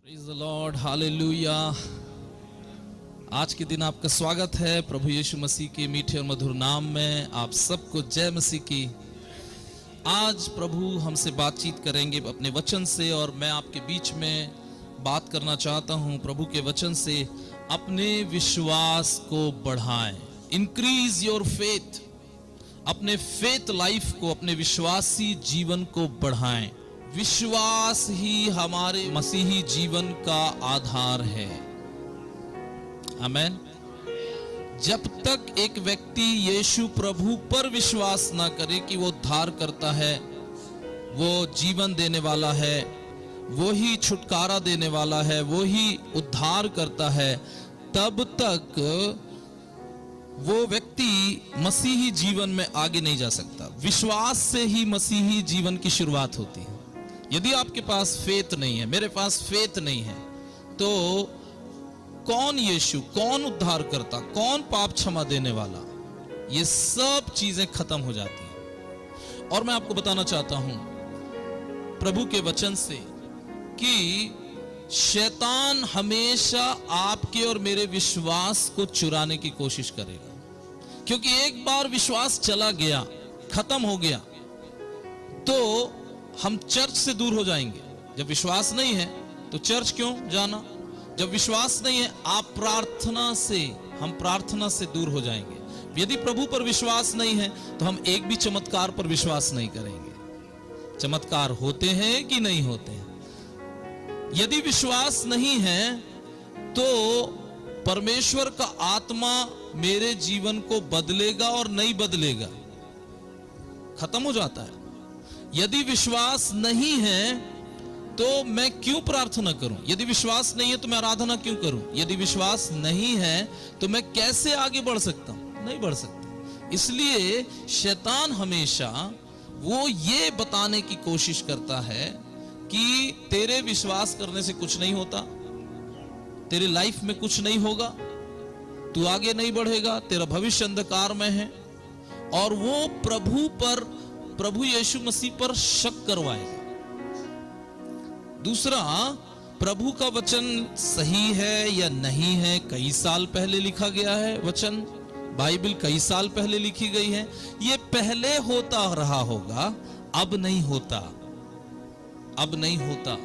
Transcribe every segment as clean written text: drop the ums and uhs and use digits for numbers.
Praise the Lord, hallelujah. आज के दिन आपका स्वागत है प्रभु यीशु मसीह के मीठे और मधुर नाम में। आप सबको जय मसीह की। आज प्रभु हमसे बातचीत करेंगे अपने वचन से, और मैं आपके बीच में बात करना चाहता हूं प्रभु के वचन से। अपने विश्वास को बढ़ाएं, इंक्रीज योर फेथ। अपने फेथ लाइफ को, अपने विश्वासी जीवन को बढ़ाएं। विश्वास ही हमारे मसीही जीवन का आधार है। आमेन। जब तक एक व्यक्ति यीशु प्रभु पर विश्वास ना करे कि वो उद्धार करता है, वो जीवन देने वाला है, वो ही छुटकारा देने वाला है, वो ही उद्धार करता है, तब तक वो व्यक्ति मसीही जीवन में आगे नहीं जा सकता। विश्वास से ही मसीही जीवन की शुरुआत होती है। यदि आपके पास फेथ नहीं है, मेरे पास फेथ नहीं है, तो कौन यीशु, कौन उद्धार करता, कौन पाप क्षमा देने वाला, ये सब चीजें खत्म हो जाती हैं। और मैं आपको बताना चाहता हूं प्रभु के वचन से कि शैतान हमेशा आपके और मेरे विश्वास को चुराने की कोशिश करेगा, क्योंकि एक बार विश्वास चला गया, खत्म हो गया, तो हम चर्च से दूर हो जाएंगे। जब विश्वास नहीं है तो चर्च क्यों जाना? जब विश्वास नहीं है, हम प्रार्थना से दूर हो जाएंगे। यदि प्रभु पर विश्वास नहीं है तो हम एक भी चमत्कार पर विश्वास नहीं करेंगे। चमत्कार होते हैं कि नहीं होते हैं? यदि विश्वास नहीं है तो परमेश्वर का आत्मा मेरे जीवन को बदलेगा और नहीं बदलेगा, खत्म हो जाता है। यदि विश्वास नहीं है तो मैं क्यों प्रार्थना करूं? यदि विश्वास नहीं है तो मैं आराधना क्यों करूं? यदि विश्वास नहीं है तो मैं कैसे आगे बढ़ सकता हूं? नहीं बढ़ सकता। इसलिए शैतान हमेशा वो ये बताने की कोशिश करता है कि तेरे विश्वास करने से कुछ नहीं होता, तेरे लाइफ में कुछ नहीं होगा, तू आगे नहीं बढ़ेगा, तेरा भविष्य अंधकार में है। और वो प्रभु यीशु मसीह पर शक करवाएगा। दूसरा, प्रभु का वचन सही है या नहीं है। कई साल पहले लिखा गया है वचन, बाइबल कई साल पहले लिखी गई है। ये पहले होता रहा होगा, अब नहीं होता, अब नहीं होता।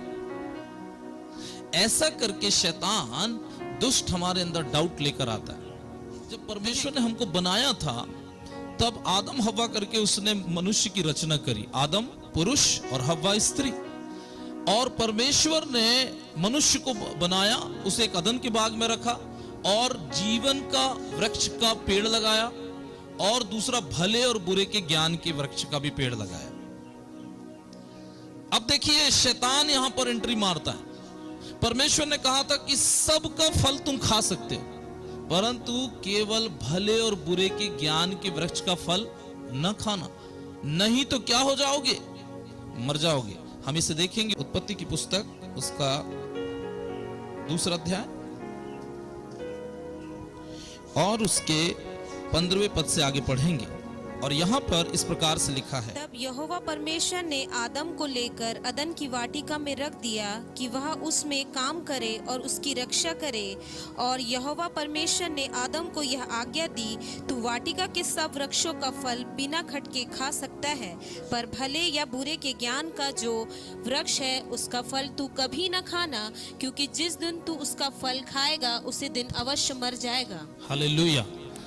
ऐसा करके शैतान दुष्ट हमारे अंदर डाउट लेकर आता है। जब परमेश्वर ने हमको बनाया था तब आदम हव्वा करके उसने मनुष्य की रचना करी। आदम पुरुष और हव्वा स्त्री। और परमेश्वर ने मनुष्य को बनाया, उसे एक अदन के बाग में रखा और जीवन का वृक्ष का पेड़ लगाया, और दूसरा भले और बुरे के ज्ञान के वृक्ष का भी पेड़ लगाया। अब देखिए शैतान यहां पर एंट्री मारता है। परमेश्वर ने कहा था कि सबका फल तुम खा सकते हो, परंतु केवल भले और बुरे के ज्ञान के वृक्ष का फल न खाना, नहीं तो क्या हो जाओगे? मर जाओगे। हम इसे देखेंगे उत्पत्ति की पुस्तक, उसका 2 अध्याय और उसके 15वें पद से आगे पढ़ेंगे। और यहाँ पर इस प्रकार से लिखा है, तब यहोवा परमेश्वर ने आदम को लेकर अदन की वाटिका में रख दिया कि वह उसमें काम करे और उसकी रक्षा करे। और यहोवा परमेश्वर ने आदम को यह आज्ञा दी, तू वाटिका के सब वृक्षों का फल बिना खटके खा सकता है, पर भले या बुरे के ज्ञान का जो वृक्ष है उसका फल तू कभी न खाना, क्योंकि जिस दिन तू उसका फल खाएगा उसी दिन अवश्य मर जाएगा। हालेलुया।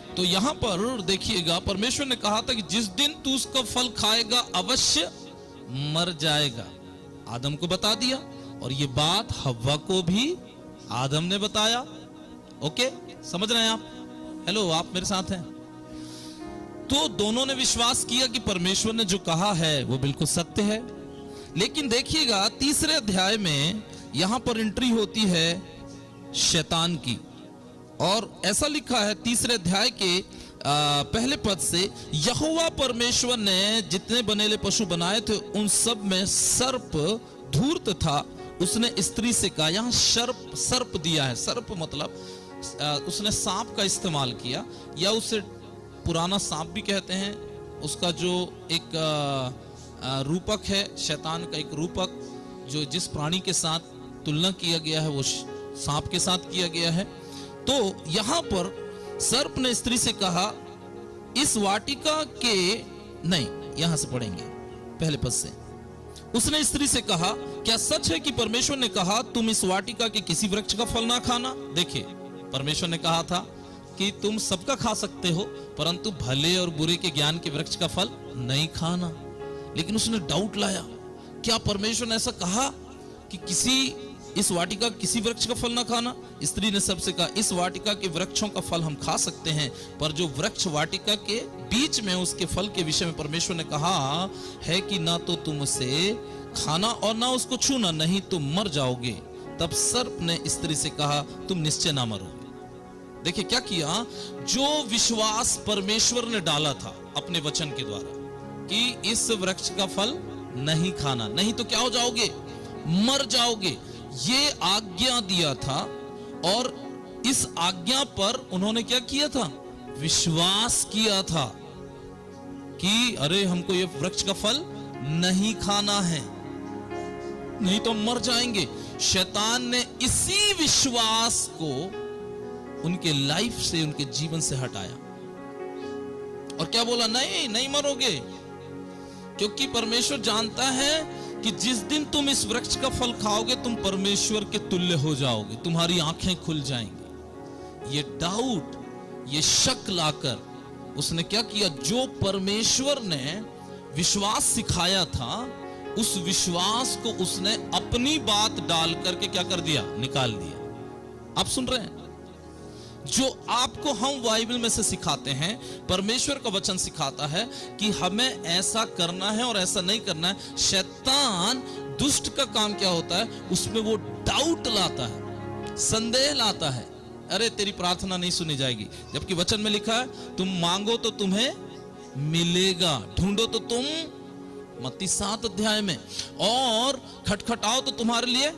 तो यहां पर देखिएगा, परमेश्वर ने कहा था कि जिस दिन तू उसका फल खाएगा अवश्य मर जाएगा। आदम को बता दिया, और ये बात हव्वा को भी आदम ने बताया। ओके, समझ रहे हैं आप? हेलो, आप मेरे साथ हैं? तो दोनों ने विश्वास किया कि परमेश्वर ने जो कहा है वो बिल्कुल सत्य है। लेकिन देखिएगा 3 अध्याय में यहां पर एंट्री होती है शैतान की, और ऐसा लिखा है 3 अध्याय के पहले पद से, यहोवा परमेश्वर ने जितने बनेले पशु बनाए थे उन सब में सर्प धूर्त था। उसने स्त्री से कहा, यहां सर्प दिया है। सर्प मतलब उसने सांप का इस्तेमाल किया, या उसे पुराना सांप भी कहते हैं। उसका जो एक रूपक है, शैतान का एक रूपक, जो जिस प्राणी के साथ तुलना किया गया है वो सांप के साथ किया गया है। तो यहां पर सर्प ने स्त्री से कहा, इस वाटिका के, नहीं, यहां से पढ़ेंगे पहले पद से। उसने स्त्री से कहा, क्या सच है कि परमेश्वर ने कहा तुम इस वाटिका के किसी वृक्ष का फल ना खाना? देखिए, परमेश्वर ने कहा था कि तुम सबका खा सकते हो, परंतु भले और बुरे के ज्ञान के वृक्ष का फल नहीं खाना। लेकिन उसने डाउट लाया, क्या परमेश्वर ने ऐसा कहा कि इस वाटिका किसी वृक्ष का फल ना खाना? स्त्री ने सबसे कहा, इस वाटिका के वृक्षों का फल हम खा सकते हैं, पर जो वृक्ष वाटिका के बीच में उसके फल के विषय में परमेश्वर ने कहा है कि ना तो तुम उसे खाना और ना उसको छूना, नहीं तो मर जाओगे। तब सर्प ने स्त्री से कहा, तुम निश्चय ना मरोगे। देखिए क्या किया, जो विश्वास परमेश्वर ने डाला था अपने वचन के द्वारा कि इस वृक्ष का फल नहीं खाना, नहीं तो क्या हो जाओगे, मर जाओगे, ये आज्ञा दिया था। और इस आज्ञा पर उन्होंने क्या किया था, विश्वास किया था कि अरे हमको ये वृक्ष का फल नहीं खाना है, नहीं तो मर जाएंगे। शैतान ने इसी विश्वास को उनके लाइफ से, उनके जीवन से हटाया और क्या बोला, नहीं, नहीं मरोगे, क्योंकि परमेश्वर जानता है कि जिस दिन तुम इस वृक्ष का फल खाओगे तुम परमेश्वर के तुल्य हो जाओगे, तुम्हारी आंखें खुल जाएंगी। ये डाउट, ये शक लाकर उसने क्या किया, जो परमेश्वर ने विश्वास सिखाया था उस विश्वास को उसने अपनी बात डाल करके क्या कर दिया, निकाल दिया। आप सुन रहे हैं, जो आपको हम बाइबल में से सिखाते हैं, परमेश्वर का वचन सिखाता है कि हमें ऐसा करना है और ऐसा नहीं करना है। शैतान दुष्ट का काम क्या होता है, उसमें वो डाउट लाता है, संदेह लाता है, अरे तेरी प्रार्थना नहीं सुनी जाएगी, जबकि वचन में लिखा है तुम मांगो तो तुम्हें मिलेगा, ढूंढो तो तुम, मत्ती 7 अध्याय में, और खटखटाओ तो तुम्हारे लिए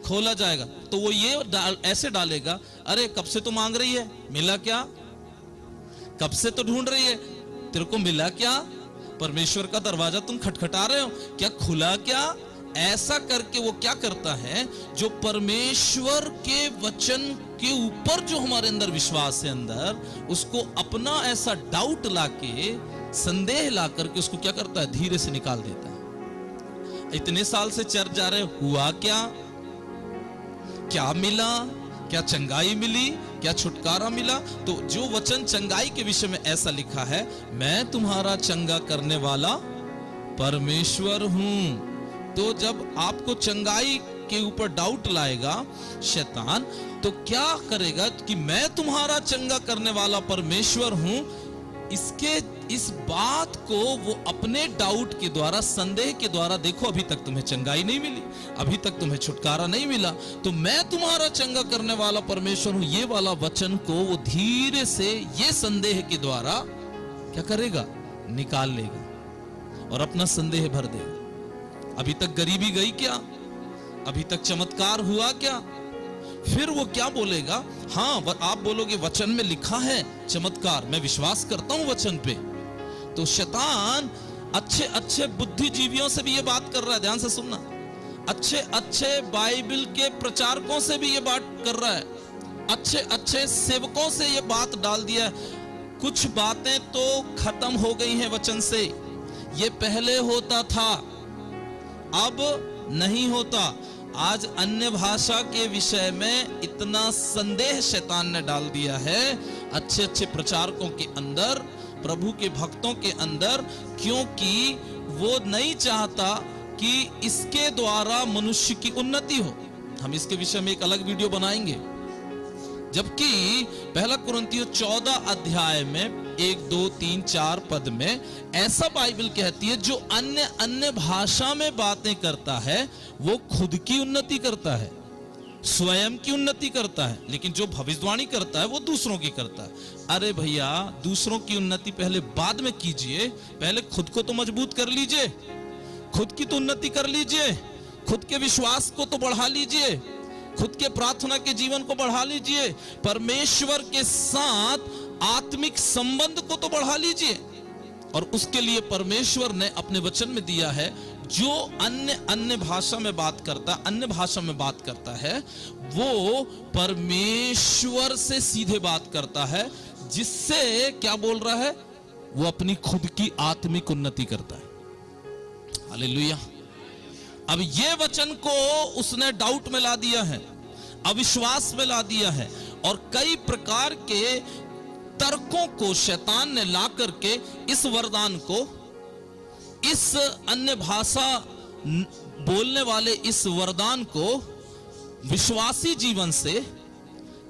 खोला जाएगा। तो वो ये ऐसे डालेगा, अरे कब से तो मांग रही है, मिला क्या? कब से तो ढूंढ रही है, तेरे को मिला क्या? परमेश्वर का दरवाजा तुम खटखटा रहे हो, क्या खुला क्या? ऐसा करके वो क्या करता है, जो परमेश्वर के वचन के ऊपर जो हमारे अंदर विश्वास है अंदर, उसको अपना ऐसा डाउट लाके, संदेह ला करके उसको क्या करता है, धीरे से निकाल देता है। इतने साल से चर्च जा रहे, हुआ क्या? क्या मिला? क्या चंगाई मिली? क्या छुटकारा मिला? तो जो वचन चंगाई के विषय में ऐसा लिखा है, मैं तुम्हारा चंगा करने वाला परमेश्वर हूं। तो जब आपको चंगाई के ऊपर डाउट लाएगा शैतान, तो क्या करेगा कि मैं तुम्हारा चंगा करने वाला परमेश्वर हूं, इस बात को वो अपने डाउट के द्वारा, संदेह के द्वारा, देखो अभी तक तुम्हें चंगाई नहीं मिली, अभी तक तुम्हें छुटकारा नहीं मिला, तो मैं तुम्हारा चंगा करने वाला परमेश्वर हूं, ये वाला वचन को वो धीरे से ये संदेह के द्वारा क्या करेगा, निकाल लेगा और अपना संदेह भर देगा। अभी तक गरीबी गई क्या? अभी तक चमत्कार हुआ क्या? फिर वो क्या बोलेगा, हाँ आप बोलोगे वचन में लिखा है चमत्कार, मैं विश्वास करता हूं वचन पे। तो शैतान अच्छे अच्छे बुद्धिजीवियों से भी ये बात कर रहा है, ध्यान से सुनना, अच्छे अच्छे बाइबल के प्रचारकों से भी ये बात कर रहा है, अच्छे अच्छे सेवकों से ये बात डाल दिया है। कुछ बातें तो खत्म हो गई हैं वचन से, ये पहले होता था, अब नहीं होता। आज अन्य भाषा के विषय में इतना संदेह शैतान ने डाल दिया है अच्छे अच्छे प्रचारकों के अंदर, प्रभु के भक्तों के अंदर, क्योंकि वो नहीं चाहता कि इसके द्वारा मनुष्य की उन्नति हो। हम इसके विषय में एक अलग वीडियो बनाएंगे। जबकि पहला कुरिन्थियों 14 अध्याय में 1, 2, 3, 4 पद में ऐसा बाइबल कहती है, जो अन्य भाषा में बातें करता है वो खुद की उन्नति करता है, स्वयं की उन्नति करता है, लेकिन जो भविष्यवाणी करता है वो दूसरों की करता है। अरे भैया, दूसरों की उन्नति पहले बाद में कीजिए, पहले खुद को तो मजबूत कर लीजिए, खुद की तो उन्नति कर लीजिए, खुद के विश्वास को तो बढ़ा लीजिए, खुद के प्रार्थना के जीवन को बढ़ा लीजिए, परमेश्वर के साथ आत्मिक संबंध को तो बढ़ा लीजिए। और उसके लिए परमेश्वर ने अपने वचन में दिया है जो अन्य भाषा में बात करता है वो परमेश्वर से सीधे बात करता है, जिससे क्या बोल रहा है, वो अपनी खुद की आत्मिक उन्नति करता है। हालेलुया। अब ये वचन को उसने डाउट में ला दिया है, अविश्वास में ला दिया है, और कई प्रकार के तर्कों को शैतान ने ला करके इस वरदान को, इस अन्य भाषा बोलने वाले इस वरदान को विश्वासी जीवन से,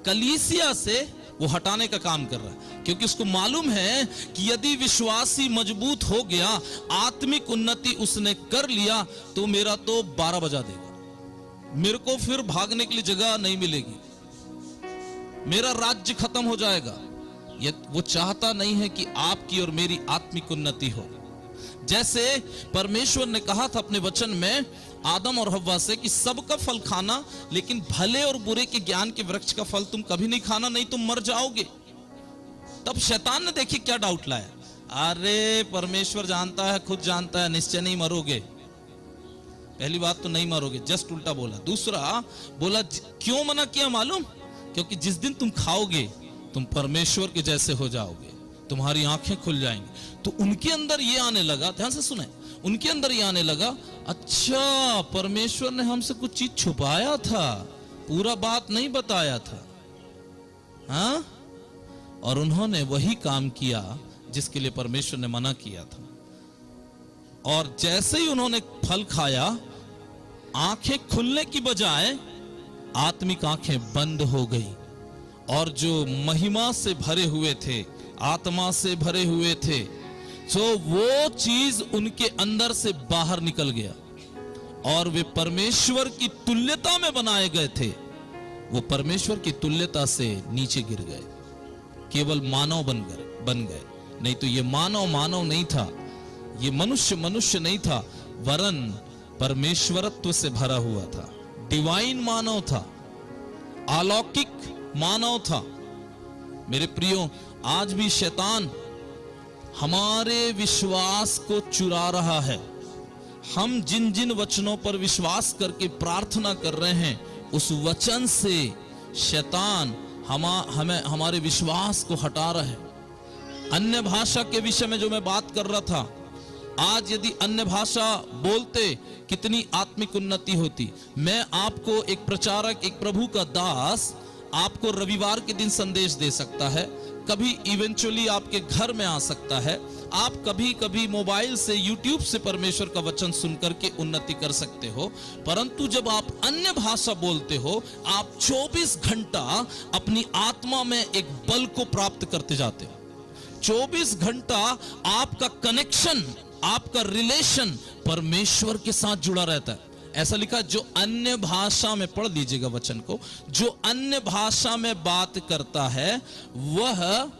कलीसिया से वो हटाने का काम कर रहा है, क्योंकि उसको मालूम है कि यदि विश्वासी मजबूत हो गया, आत्मिक उन्नति उसने कर लिया, तो मेरा तो 12 बजा देगा, मेरे को फिर भागने के लिए जगह नहीं मिलेगी, मेरा राज्य खत्म हो जाएगा। ये वो चाहता नहीं है कि आपकी और मेरी आत्मिक उन्नति हो। जैसे परमेश्वर ने कहा था अपने वचन में आदम और हव्वा से कि सबका फल खाना, लेकिन भले और बुरे के ज्ञान के वृक्ष का फल तुम कभी नहीं खाना, नहीं तुम मर जाओगे। तब शैतान ने देखिए क्या डाउट लाया, अरे परमेश्वर जानता है, खुद जानता है, निश्चय नहीं मरोगे। पहली बात तो नहीं मरोगे, जस्ट उल्टा बोला। दूसरा बोला क्यों मना किया मालूम? क्योंकि जिस दिन तुम खाओगे तुम परमेश्वर के जैसे हो जाओगे, तुम्हारी आंखें खुल जाएंगी। तो उनके अंदर ये आने लगा, ध्यान से सुने, उनके अंदर ये आने लगा, अच्छा परमेश्वर ने हमसे कुछ चीज छुपाया था, पूरा बात नहीं बताया था। हाँ, और उन्होंने वही काम किया जिसके लिए परमेश्वर ने मना किया था। और जैसे ही उन्होंने फल खाया, आंखें खुलने की बजाय आत्मिक आंखें बंद हो गई, और जो महिमा से भरे हुए थे, आत्मा से भरे हुए थे, तो वो चीज उनके अंदर से बाहर निकल गया, और वे परमेश्वर की तुल्यता में बनाए गए थे, वो परमेश्वर की तुल्यता से नीचे गिर गए, केवल मानव बन गए। नहीं तो ये मानव नहीं था, ये मनुष्य नहीं था, वरन परमेश्वरत्व से भरा हुआ था, डिवाइन मानव था, अलौकिक मानव था। मेरे प्रियो, आज भी शैतान हमारे विश्वास को चुरा रहा है। हम जिन जिन वचनों पर विश्वास करके प्रार्थना कर रहे हैं, उस वचन से शैतान हमें हमारे विश्वास को हटा रहा है। अन्य भाषा के विषय में जो मैं बात कर रहा था, आज यदि अन्य भाषा बोलते कितनी आत्मिक उन्नति होती। मैं आपको एक प्रचारक, एक प्रभु का दास आपको रविवार के दिन संदेश दे सकता है, कभी इवेंचुअली आपके घर में आ सकता है, आप कभी कभी मोबाइल से, यूट्यूब से परमेश्वर का वचन सुनकर के उन्नति कर सकते हो। परंतु जब आप अन्य भाषा बोलते हो, आप 24 घंटा अपनी आत्मा में एक बल को प्राप्त करते जाते हो। 24 घंटा आपका कनेक्शन, आपका रिलेशन परमेश्वर के साथ जुड़ा रहता है। ऐसा लिखा, जो अन्य भाषा में, पढ़ लीजिएगा वचन को, जो अन्य भाषा में बात करता है वह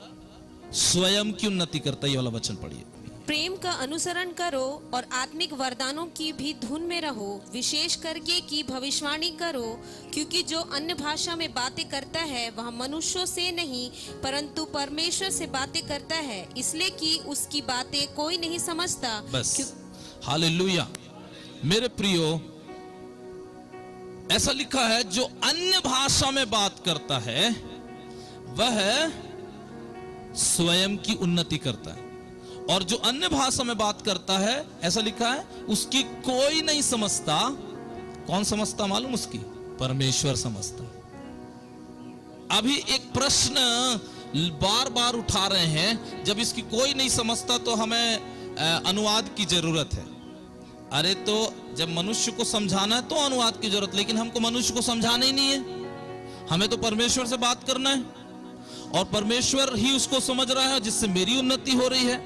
स्वयं की उन्नति करता है। ये वाला वचन पढ़िए। प्रेम का अनुसरण करो और आत्मिक वरदानों की भी धुन में रहो, विशेष करके कि भविष्यवाणी करो, क्योंकि जो अन्य भाषा में बातें करता है वह मनुष्यों से नहीं परंतु परमेश्वर से बातें करता है, इसलिए कि उसकी बातें कोई नहीं समझता। बस, हालेलुया। मेरे प्रियो, ऐसा लिखा है, जो अन्य भाषा में बात करता है वह स्वयं की उन्नति करता है, और जो अन्य भाषा में बात करता है, ऐसा लिखा है, उसकी कोई नहीं समझता। कौन समझता मालूम? उसकी परमेश्वर समझता। अभी एक प्रश्न बार बार उठा रहे हैं, जब इसकी कोई नहीं समझता तो हमें अनुवाद की जरूरत है। अरे तो जब मनुष्य को समझाना है तो अनुवाद की जरूरत, लेकिन हमको मनुष्य को समझाना ही नहीं है, हमें तो परमेश्वर से बात करना है, और परमेश्वर ही उसको समझ रहा है जिससे मेरी उन्नति हो रही है।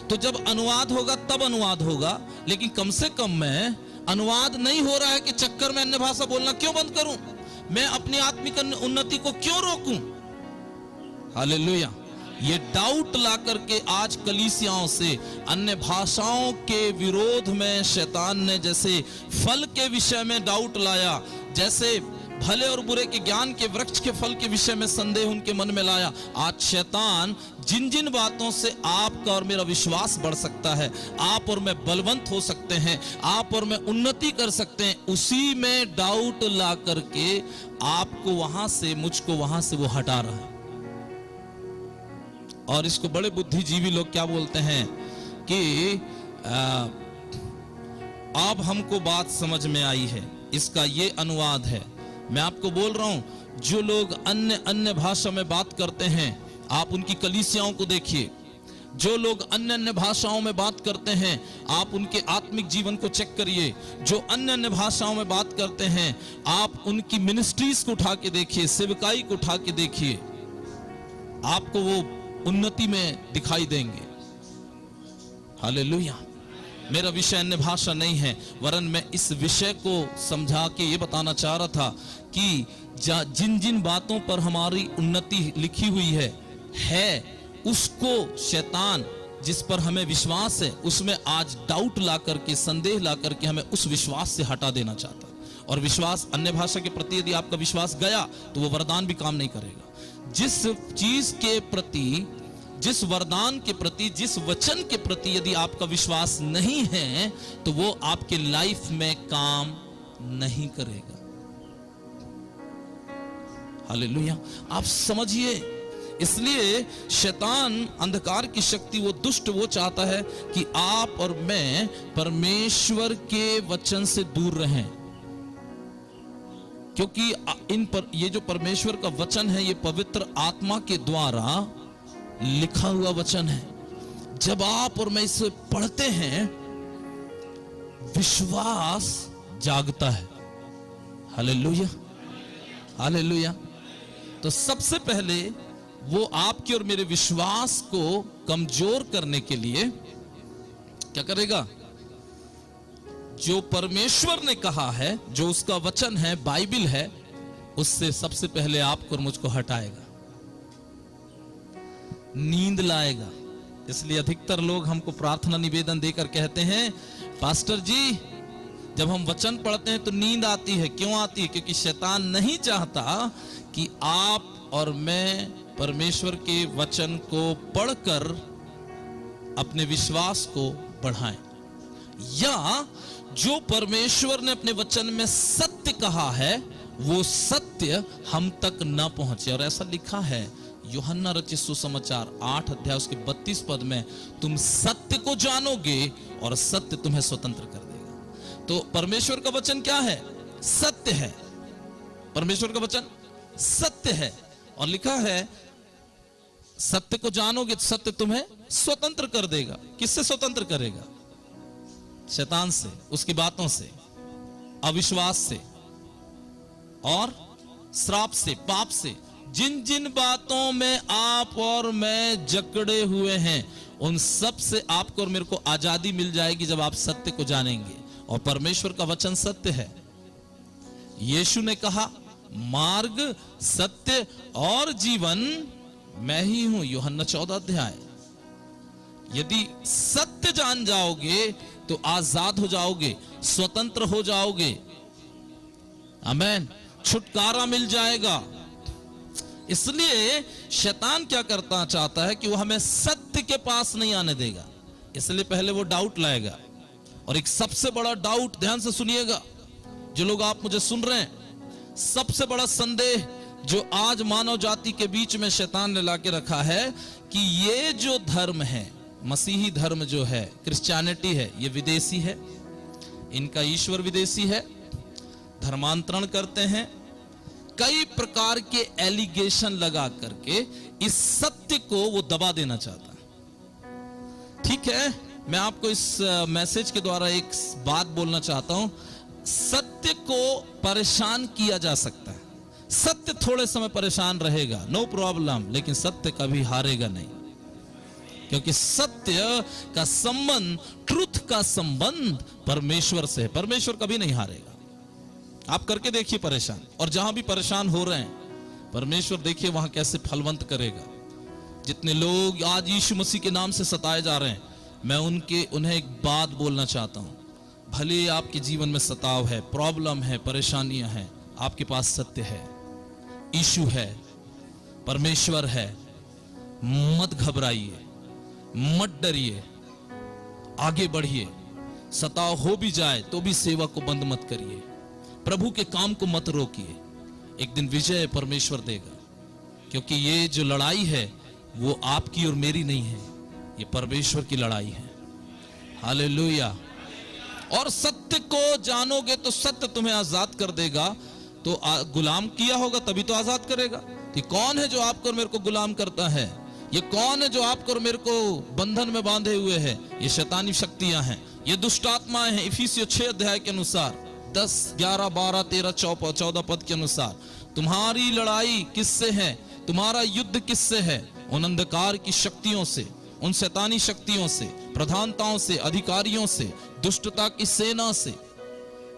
तो जब अनुवाद होगा तब अनुवाद होगा, लेकिन कम से कम मैं अनुवाद नहीं हो रहा है कि चक्कर में अन्य भाषा बोलना क्यों बंद करूं, मैं अपनी आत्मिक उन्नति को क्यों रोकूं। हालेलुया। ये डाउट ला करके आज कलीसियाओं से अन्य भाषाओं के विरोध में शैतान ने जैसे फल के विषय में डाउट लाया, जैसे भले और बुरे के ज्ञान के वृक्ष के फल के विषय में संदेह उनके मन में लाया। आज शैतान जिन जिन बातों से आपका और मेरा विश्वास बढ़ सकता है, आप और मैं बलवंत हो सकते हैं, आप और मैं उन्नति कर सकते हैं, उसी में डाउट ला करके आपको वहां से, मुझको वहां से वो हटा रहा है। और इसको बड़े बुद्धिजीवी लोग क्या बोलते हैं कि अब हमको बात समझ में आई है, इसका ये अनुवाद है। मैं आपको बोल रहा हूं, जो लोग अन्य भाषा में बात करते हैं, आप उनकी कलीसियाओं को देखिए। जो लोग अन्य भाषाओं में बात करते हैं, आप उनके आत्मिक जीवन को चेक करिए। जो अन्य भाषाओं में बात करते हैं, आप उनकी मिनिस्ट्रीज को उठा के देखिए, सेवकाई को उठा के देखिए, आपको वो उन्नति में दिखाई देंगे। हालेलुया। मेरा विषय अन्य भाषा नहीं है, वरन मैं इस विषय को समझा के ये बताना चाह रहा था कि जिन जिन बातों पर हमारी उन्नति लिखी हुई है उसको शैतान, जिस पर हमें विश्वास है, उसमें आज डाउट ला करके, संदेह ला करके हमें उस विश्वास से हटा देना चाहता है। और विश्वास, अन्य भाषा के प्रति यदि आपका विश्वास गया तो वो वरदान भी काम नहीं करेगा। जिस चीज के प्रति, जिस वरदान के प्रति, जिस वचन के प्रति यदि आपका विश्वास नहीं है तो वो आपके लाइफ में काम नहीं करेगा। हालेलुया। आप समझिए, इसलिए शैतान, अंधकार की शक्ति, वो दुष्ट, वो चाहता है कि आप और मैं परमेश्वर के वचन से दूर रहें, क्योंकि इन पर ये जो परमेश्वर का वचन है, ये पवित्र आत्मा के द्वारा लिखा हुआ वचन है। जब आप और मैं इसे पढ़ते हैं, विश्वास जागता है। Hallelujah, hallelujah. तो सबसे पहले वो आपके और मेरे विश्वास को कमजोर करने के लिए क्या करेगा? जो परमेश्वर ने कहा है, जो उसका वचन है, बाइबल है, उससे सबसे पहले आपको और मुझको हटाएगा, नींद लाएगा। इसलिए अधिकतर लोग हमको प्रार्थना निवेदन देकर कहते हैं, पास्टर जी जब हम वचन पढ़ते हैं तो नींद आती है। क्यों आती है? क्योंकि शैतान नहीं चाहता कि आप और मैं परमेश्वर के वचन को पढ़कर अपने विश्वास को बढ़ाएं, या जो परमेश्वर ने अपने वचन में सत्य कहा है वो सत्य हम तक न पहुंचे। और ऐसा लिखा है यूहन्ना रचित सुसमाचार 8 अध्याय उसके 32 पद में, तुम सत्य को जानोगे और सत्य तुम्हें स्वतंत्र कर देगा। तो परमेश्वर का वचन क्या है? सत्य है। परमेश्वर का वचन सत्य है, और लिखा है सत्य को जानोगे तो सत्य तुम्हें स्वतंत्र कर देगा। किससे स्वतंत्र करेगा? शैतान से, उसकी बातों से, अविश्वास से और श्राप से, पाप से। जिन जिन बातों में आप और मैं जकड़े हुए हैं, उन सब से आपको और मेरे को आजादी मिल जाएगी जब आप सत्य को जानेंगे। और परमेश्वर का वचन सत्य है। यीशु ने कहा, मार्ग, सत्य और जीवन मैं ही हूं, यूहन्ना 14 अध्याय। यदि सत्य जान जाओगे तो आजाद हो जाओगे, स्वतंत्र हो जाओगे। आमीन। छुटकारा मिल जाएगा। इसलिए शैतान क्या करता चाहता है कि वो हमें सत्य के पास नहीं आने देगा। इसलिए पहले वो डाउट लाएगा। और एक सबसे बड़ा डाउट, ध्यान से सुनिएगा जो लोग आप मुझे सुन रहे हैं, सबसे बड़ा संदेह जो आज मानव जाति के बीच में शैतान ने लाके रखा है कि ये जो धर्म है, मसीही धर्म जो है, क्रिश्चियनिटी है, ये विदेशी है, इनका ईश्वर विदेशी है, धर्मांतरण करते हैं, कई प्रकार के एलिगेशन लगा करके इस सत्य को वो दबा देना चाहता है। ठीक है, मैं आपको इस मैसेज के द्वारा एक बात बोलना चाहता हूं। सत्य को परेशान किया जा सकता है, सत्य थोड़े समय परेशान रहेगा, नो प्रॉब्लम, लेकिन सत्य कभी हारेगा नहीं, क्योंकि सत्य का संबंध, ट्रुथ का संबंध परमेश्वर से है। परमेश्वर कभी नहीं हारेगा। आप करके देखिए परेशान, और जहां भी परेशान हो रहे हैं, परमेश्वर देखिए वहां कैसे फलवंत करेगा। जितने लोग आज यीशु मसीह के नाम से सताए जा रहे हैं, मैं उन्हें एक बात बोलना चाहता हूं। भले आपके जीवन में सताव है, प्रॉब्लम है, परेशानियां हैं, आपके पास सत्य है, यीशु है, परमेश्वर है, मत घबराइए, मत डरिए, आगे बढ़िए। सताव हो भी जाए तो भी सेवा को बंद मत करिए, प्रभु के काम को मत रोकिए। एक दिन विजय परमेश्वर देगा, क्योंकि ये जो लड़ाई है वो आपकी और मेरी नहीं है, ये परमेश्वर की लड़ाई है। हालेलुया। और सत्य को जानोगे तो सत्य तुम्हें आजाद कर देगा। तो गुलाम किया होगा तभी तो आजाद करेगा। तो कौन है जो आपको और मेरे को गुलाम करता है? ये कौन है जो आपको और मेरे को बंधन में बांधे हुए है? ये शैतानी शक्तियां हैं, ये दुष्ट आत्माएं हैं। इफिसियों 6 अध्याय के अनुसार 10, 11, 12, 13, 14 पद के अनुसार तुम्हारी लड़ाई किससे है? तुम्हारा युद्ध किससे है? उन अंधकार की शक्तियों से, उन शैतानी शक्तियों से, प्रधानताओं से, अधिकारियों से, दुष्टता की सेना से।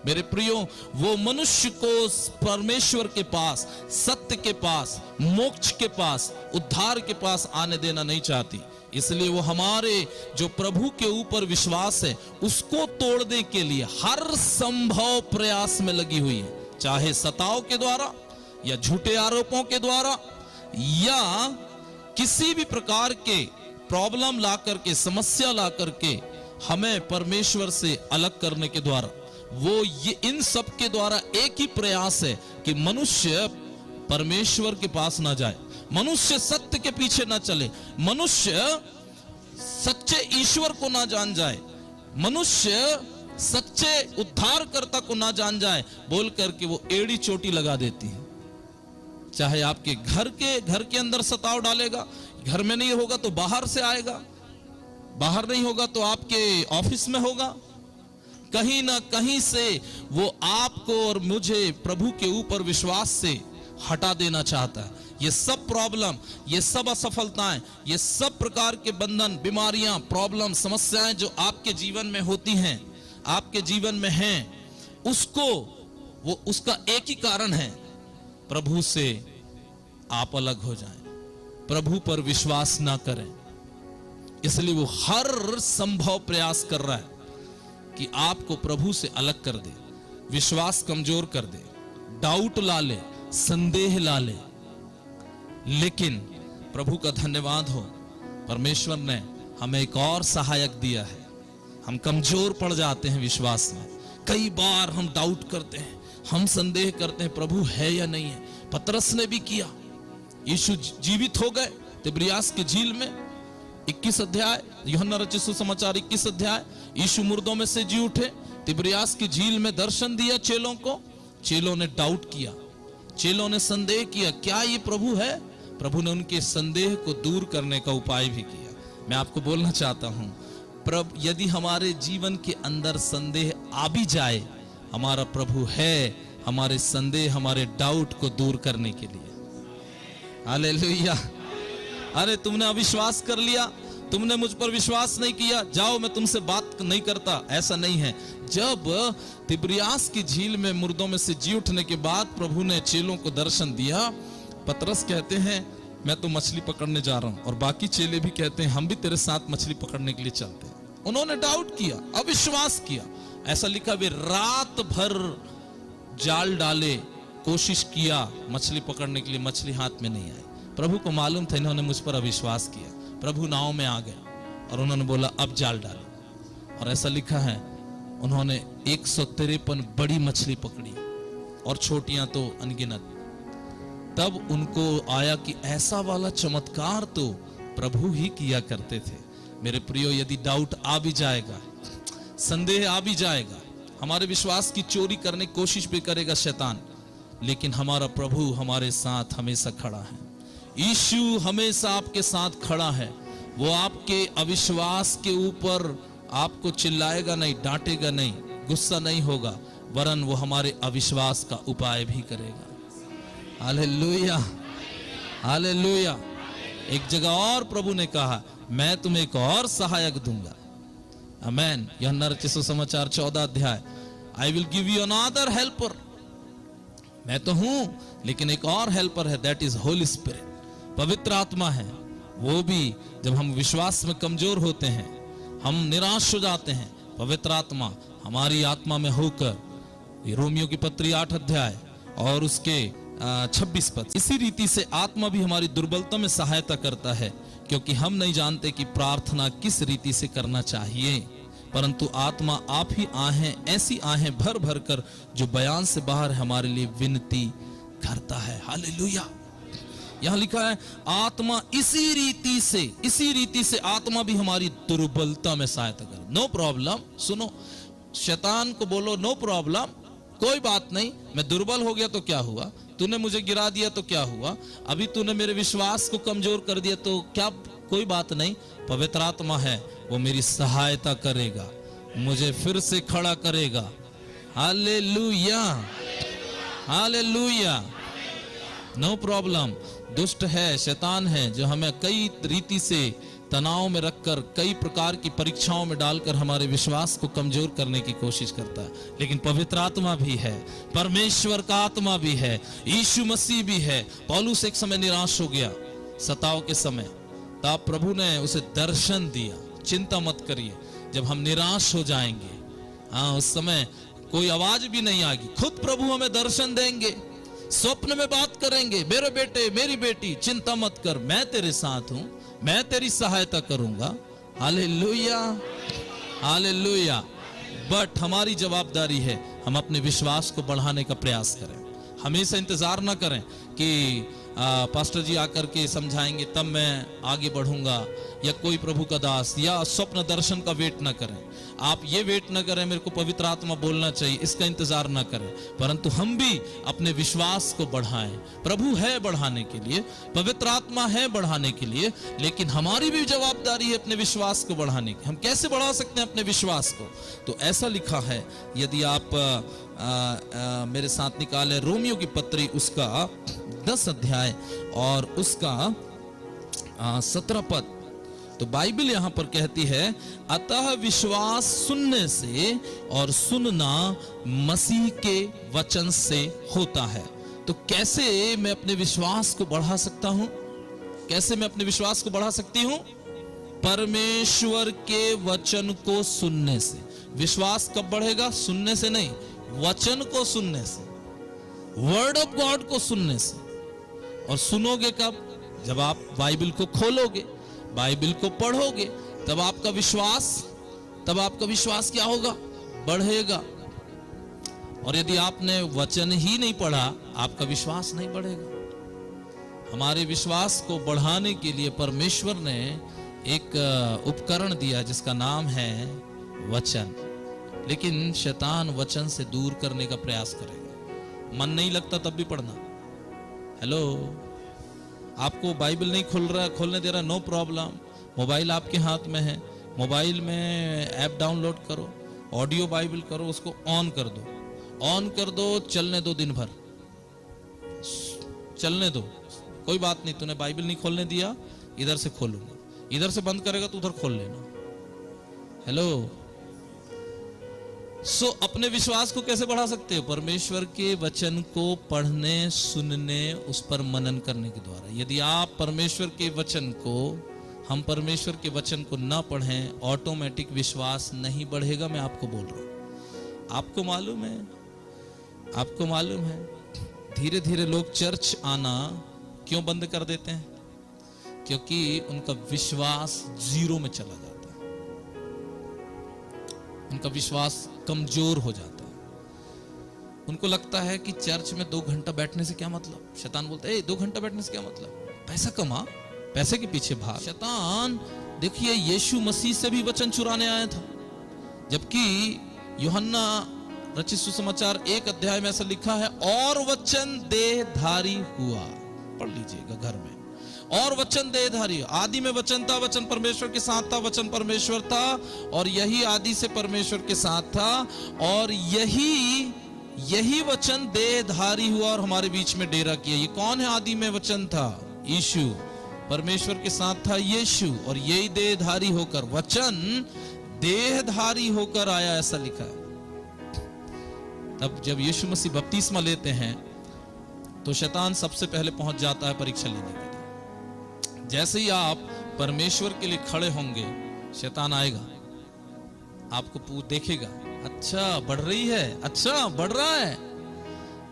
मेरे प्रियो, वो मनुष्य को परमेश्वर के पास, सत्य के पास, मोक्ष के पास, उद्धार के पास आने देना नहीं चाहती। इसलिए वो हमारे जो प्रभु के ऊपर विश्वास है उसको तोड़ने के लिए हर संभव प्रयास में लगी हुई है, चाहे सताव के द्वारा या झूठे आरोपों के द्वारा या किसी भी प्रकार के प्रॉब्लम ला करके, समस्या ला करके हमें परमेश्वर से अलग करने के द्वारा। वो ये इन सब के द्वारा एक ही प्रयास है कि मनुष्य परमेश्वर के पास ना जाए, मनुष्य सत्य के पीछे ना चले, मनुष्य सच्चे ईश्वर को ना जान जाए, मनुष्य सच्चे उद्धारकर्ता को ना जान जाए, बोल करके वो एड़ी चोटी लगा देती है। चाहे आपके घर के अंदर सताव डालेगा, घर में नहीं होगा तो बाहर से आएगा, बाहर नहीं होगा तो आपके ऑफिस में होगा, कहीं ना कहीं से वो आपको और मुझे प्रभु के ऊपर विश्वास से हटा देना चाहता है। ये सब प्रॉब्लम, ये सब असफलताएं, ये सब प्रकार के बंधन, बीमारियां, प्रॉब्लम, समस्याएं जो आपके जीवन में होती हैं, आपके जीवन में हैं, उसका एक ही कारण है, प्रभु से आप अलग हो जाएं, प्रभु पर विश्वास ना करें। इसलिए वो हर संभव प्रयास कर रहा है कि आपको प्रभु से अलग कर दे, विश्वास कमजोर कर दे, डाउट ला ले, संदेह ला ले। लेकिन प्रभु का धन्यवाद हो, परमेश्वर ने हमें एक और सहायक दिया है। हम कमजोर पड़ जाते हैं विश्वास में, कई बार हम डाउट करते हैं, हम संदेह करते हैं प्रभु है या नहीं है। पतरस ने भी किया। यीशु जीवित हो गए तिब्रियास की झील में, 21 अध्याय यूहन्ना रचित सुसमाचार 21 अध्याय। यीशु मुर्दों में से जी उठे, तिब्रियास की झील में दर्शन दिया चेलों को। चेलों ने डाउट किया, चेलों ने संदेह किया, क्या ये प्रभु है? प्रभु ने उनके संदेह को दूर करने का उपाय भी किया। मैं आपको बोलना चाहता हूं, प्रभु यदि हमारे जीवन के अंदर संदेह आ भी जाए, हमारा प्रभु है हमारे संदेह, हमारे डाउट को दूर करने के लिए। हालेलुया। अरे तुमने अविश्वास कर लिया, तुमने मुझ पर विश्वास नहीं किया, जाओ मैं तुमसे बात नहीं करता, ऐसा नहीं है। जब तिब्रियास की झील में मुर्दों में से जी उठने के बाद प्रभु ने चेलों को दर्शन दिया, पतरस कहते हैं मैं तो मछली पकड़ने जा रहा हूं, और बाकी चेले भी कहते हैं हम भी तेरे साथ मछली पकड़ने के लिए चलते हैं। उन्होंने डाउट किया, अविश्वास किया। ऐसा लिखा, वे रात भर जाल डाले, कोशिश किया मछली पकड़ने के लिए, मछली हाथ में नहीं आई। प्रभु को मालूम था इन्होंने मुझ पर अविश्वास किया। प्रभु नाव में आ गए और उन्होंने बोला अब जाल डालो। और ऐसा लिखा है उन्होंने 153 बड़ी मछली पकड़ी और छोटियां तो अनगिनत। तब उनको आया कि ऐसा वाला चमत्कार तो प्रभु ही किया करते थे। मेरे प्रियो, यदि डाउट आ भी जाएगा, संदेह आ भी जाएगा, हमारे विश्वास की चोरी करने की कोशिश भी करेगा शैतान, लेकिन हमारा प्रभु हमारे साथ हमेशा खड़ा है। यीशु हमेशा आपके साथ खड़ा है। वो आपके अविश्वास के ऊपर आपको चिल्लाएगा नहीं, डांटेगा नहीं, गुस्सा नहीं होगा, वरन वो हमारे अविश्वास का उपाय भी करेगा। Hallelujah, hallelujah. एक जगह और प्रभु ने कहा मैं तुम्हें एक और सहायक दूंगा। आमेन। यूहन्ना रचित सुसमाचार 14 अध्याय, I will give you another helper. मैं तो हूं, लेकिन एक और हेल्पर है, दैट इज होली स्पिरिट, पवित्र आत्मा है। वो भी जब हम विश्वास में कमजोर होते हैं, हम निराश हो जाते हैं, पवित्र आत्मा हमारी आत्मा में होकर, ये रोमियो की पत्री 8 अध्याय और उसके 26 पद। इसी रीति से आत्मा भी हमारी दुर्बलता में सहायता करता है, क्योंकि हम नहीं जानते कि प्रार्थना किस रीति से करना चाहिए, परंतु आत्मा आप ही आहें, ऐसी आहें भर भर कर जो बयान से बाहर हमारे लिए विनती करता है। हालेलुया। यहां लिखा है आत्मा इसी रीति से आत्मा भी हमारी दुर्बलता में सहायता कर। No problem. सुनो, शैतान को बोलो नो प्रॉब्लम, कोई बात नहीं, मैं दुर्बल हो गया तो क्या हुआ, तूने मुझे गिरा दिया तो क्या हुआ, अभी तूने मेरे विश्वास को कमजोर कर दिया तो क्या, कोई बात नहीं, पवित्र आत्मा है, वो मेरी सहायता करेगा, मुझे फिर से खड़ा करेगा। Hallelujah, hallelujah. No problem. दुष्ट है, शैतान है, जो हमें कई रीति से तनाव में रखकर, कई प्रकार की परीक्षाओं में डालकर हमारे विश्वास को कमजोर करने की कोशिश करता है। लेकिन पवित्र आत्मा भी है, परमेश्वर का आत्मा भी है, यीशु मसीह भी है। पौलुस एक समय निराश हो गया सताव के समय, तब प्रभु ने उसे दर्शन दिया। चिंता मत करिए, जब हम निराश हो जाएंगे, हाँ, उस समय कोई आवाज भी नहीं आएगी, खुद प्रभु हमें दर्शन देंगे, स्वप्न में बात करेंगे, मेरे बेटे मेरी बेटी चिंता मत कर, मैं तेरे साथ हूं, मैं तेरी सहायता करूंगा। Hallelujah, hallelujah. बट हमारी जवाबदारी है हम अपने विश्वास को बढ़ाने का प्रयास करें। हमेशा इंतजार ना करें कि पास्टर जी आकर के समझाएंगे तब मैं आगे बढ़ूंगा, या कोई प्रभु का दास या स्वप्न दर्शन का वेट ना करें। आप ये वेट ना करें मेरे को पवित्र आत्मा बोलना चाहिए, इसका इंतजार ना करें, परंतु हम भी अपने विश्वास को बढ़ाएं। प्रभु है बढ़ाने के लिए, पवित्र आत्मा है बढ़ाने के लिए, लेकिन हमारी भी जवाबदारी है अपने विश्वास को बढ़ाने की। हम कैसे बढ़ा सकते हैं अपने विश्वास को? तो ऐसा लिखा है, यदि आप मेरे साथ निकाले रोमियो की पत्री उसका 10 अध्याय और उसका 17 पद, तो बाइबल यहां पर कहती है अतः विश्वास सुनने से और सुनना मसीह के वचन से होता है। तो कैसे मैं अपने विश्वास को बढ़ा सकता हूं? कैसे मैं अपने विश्वास को बढ़ा सकती हूं? परमेश्वर के वचन को सुनने से। विश्वास कब बढ़ेगा? सुनने से नहीं, वचन को सुनने से, वर्ड ऑफ गॉड को सुनने से। और सुनोगे कब? जब आप बाइबल को खोलोगे, बाइबल को पढ़ोगे, तब आपका विश्वास क्या होगा? बढ़ेगा। और यदि आपने वचन ही नहीं पढ़ा, आपका विश्वास नहीं बढ़ेगा। हमारे विश्वास को बढ़ाने के लिए परमेश्वर ने एक उपकरण दिया जिसका नाम है वचन। लेकिन शैतान वचन से दूर करने का प्रयास करेगा। मन नहीं लगता तब भी पढ़ना। हेलो, आपको बाइबल नहीं खोलने दे रहा, नो प्रॉब्लम, मोबाइल आपके हाथ में है, मोबाइल में ऐप डाउनलोड करो, ऑडियो बाइबल करो, उसको ऑन कर दो, चलने दो, दिन भर चलने दो, कोई बात नहीं। तूने बाइबल नहीं खोलने दिया, इधर से खोलूंगा, इधर से बंद करेगा तो उधर खोल लेना। हेलो, अपने विश्वास को कैसे बढ़ा सकते हो? परमेश्वर के वचन को पढ़ने, सुनने, उस पर मनन करने के द्वारा। यदि आप परमेश्वर के वचन को, हम परमेश्वर के वचन को ना पढ़ें, ऑटोमेटिक विश्वास नहीं बढ़ेगा। मैं आपको बोल रहा हूं। आपको मालूम है धीरे धीरे लोग चर्च आना क्यों बंद कर देते हैं? क्योंकि उनका विश्वास जीरो में चला जाता है, उनका विश्वास कमजोर हो जाता है। उनको लगता है कि चर्च में 2 घंटा बैठने से क्या मतलब। शैतान बोलता है 2 घंटा बैठने से क्या मतलब, पैसा कमा, पैसे के पीछे भाग। शैतान देखिए यीशु मसीह से भी वचन चुराने आया था, जबकि यूहन्ना रचित सुसमाचार 1 अध्याय में ऐसा लिखा है, और वचन देहधारी हुआ। पढ़ लीजिएगा घर में। और वचन देहधारी, आदि में वचन था, वचन परमेश्वर के साथ था, वचन परमेश्वर था, और यही आदि से परमेश्वर के साथ था, और यही वचन देहधारी हुआ और हमारे बीच में डेरा किया। ये कौन है? आदि में वचन था, यीशु, परमेश्वर के साथ था यीशु, और यही देहधारी होकर, वचन देहधारी होकर आया, ऐसा लिखा है। तब जब यीशु मसीह बपतिस्मा लेते हैं तो शैतान सबसे पहले पहुंच जाता है परीक्षा लेने के लिए। जैसे ही आप परमेश्वर के लिए खड़े होंगे, शैतान आएगा, आपको देखेगा, अच्छा बढ़ रही है, अच्छा बढ़ रहा है,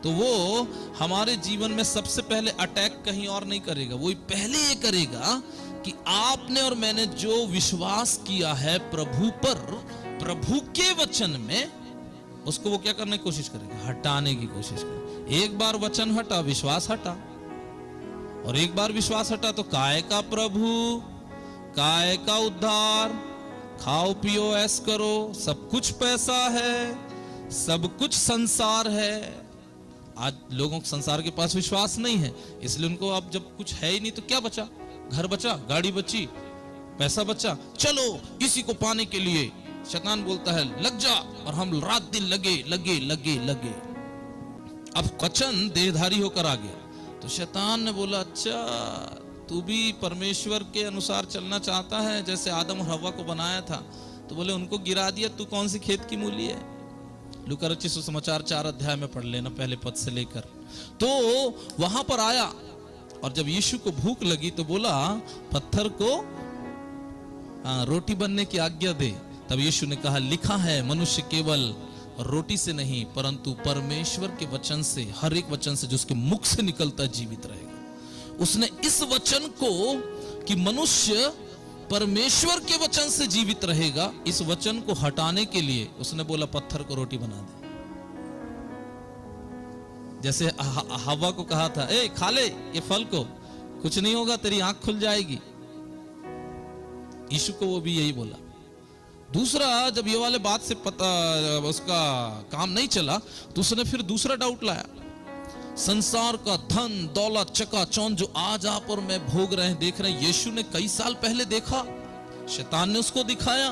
तो वो हमारे जीवन में सबसे पहले अटैक कहीं और नहीं करेगा, वो पहले ये करेगा कि आपने और मैंने जो विश्वास किया है प्रभु पर, प्रभु के वचन में, उसको वो क्या करने की कोशिश करेगा, हटाने की कोशिश करेगा। एक बार वचन हटा, विश्वास हटा, और एक बार विश्वास हटा तो काय का प्रभु, काय का उद्धार, खाओ पियो ऐश करो, सब कुछ पैसा है, सब कुछ संसार है। आज लोगों को संसार के पास विश्वास नहीं है, इसलिए उनको अब जब कुछ है ही नहीं तो क्या बचा, घर बचा, गाड़ी बची, पैसा बचा, चलो इसी को पाने के लिए शैतान बोलता है लग जा, और हम रात दिन लगे लगे लगे लगे। अब वचन देहधारी होकर आ गया तो शैतान ने बोला अच्छा तू भी परमेश्वर के अनुसार चलना चाहता है, जैसे आदम और हव्वा को बनाया था, तो बोले उनको गिरा दिया, तू कौन सी खेत की मूली है। लूका रचित सुसमाचार 4 अध्याय में पढ़ लेना, पहले पद से लेकर। तो वहां पर आया और जब यीशु को भूख लगी तो बोला पत्थर को रोटी बनने की आज्ञा दे। तब यीशु ने कहा लिखा है मनुष्य केवल रोटी से नहीं परंतु परमेश्वर के वचन से, हर एक वचन से जो उसके मुख से निकलता जीवित रहेगा। उसने इस वचन को कि मनुष्य परमेश्वर के वचन से जीवित रहेगा, इस वचन को हटाने के लिए उसने बोला पत्थर को रोटी बना दे। जैसे हव्वा को कहा था ए खा ले ये फल को, कुछ नहीं होगा, तेरी आंख खुल जाएगी। यीशु को वो भी यही बोला। दूसरा, जब ये वाले बात से पता उसका काम नहीं चला तो उसने फिर दूसरा डाउट लाया। संसार का धन दौलत चकाचौंध जो आज आप और मैं भोग रहे हैं, देख रहे हैं, यीशु ने कई साल पहले देखा, शैतान ने उसको दिखाया,